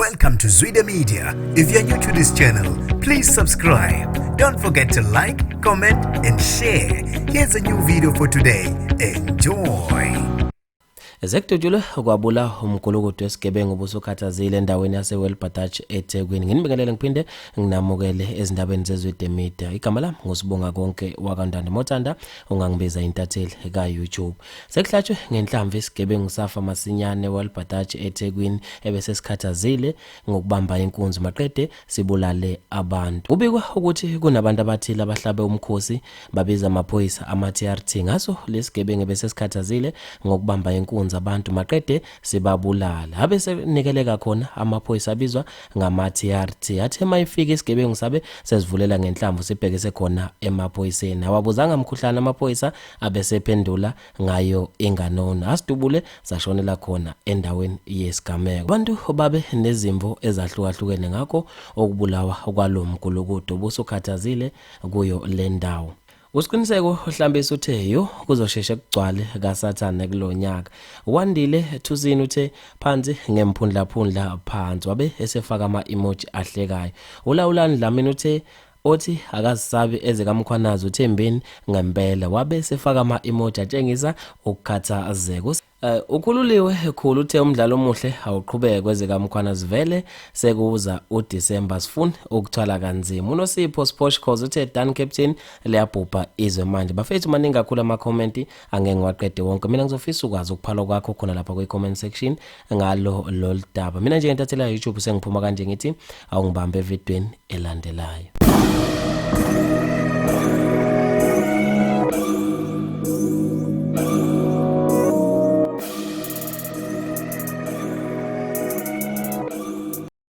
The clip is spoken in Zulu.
Welcome to Zwida Media. If you're new to this channel, please subscribe. Don't forget to like, comment, and share. Here's a new video for today. Enjoy. Ezekutshule kwabula umgulukudu wesigebengu obusukhathazile endaweni yaseWelbadach eThekwini. Nginibingelele ngiphinde nginamukele ezindabeni zezwide media. Igama lami ngusibonga konke wakandanda Mothanda, ungangibiza intatheli ka YouTube. Sekuhlatshwe ngenhlamvu isigebengu safa masinyane eWelbadach eThekwini ebese sikhathazile ngokubamba inkunzi maqede sibulale abantu. Kubikwa ukuthi kunabantu abathile abahlabe umkhosi babiza amaphoyisa ama-TRT ngaso lesigebengu ebese sikhathazile ngokubamba inkunzi abantu maqede sibabulala. Abese nikeleka khona amaphoyisa abizwa ngama-TRT. Athe mayifika isigebengu sabe sesivulela ngenhlamvu sibhekise khona emaphoyiseni. Awabuzanga umkhuhlane amaphoyisa abese pendula ngayo inganona. Asidubule sashonela khona endaweni yesigameko. Abantu babe nezimvo ezahlukahlukene ngakho okubulawa kwalomgulukudu obusukhathazile kuyo le ndawo. Usiqiniseko ohlambisa uthe yo kuzosheshe kugcwale kaSathane kulonyaka. Wandile Thusini uthe phansi ngemphundla phansi wabe esefaka ama-emoji ahlekayo. Ulawulani Dlamini uthe othi akazisabi ezekamkhwanazi uThembeni ngempela wabe esefaka ama-emoji atshengisa ukukhathazeka. Ukhululiwe khulu uthe umdlalo omuhle awuqhubeke kwezekamkhwanazi vele sekuza uDisemba sifuna ukuthwala kanzima. UNosipho Sports uthe Dan Captain liyabhubha izwe manje. Bafethu maningi kakhulu ama-comment angeke ngiwaqede wonke. Mina ngizofisa ukwazi ukuphala kwakho khona lapha kwi-comment section ngalo loludaba. Mina nje ngentathela YouTube sengiphuma kanje ngithi awungibambe evidweni elandelayo.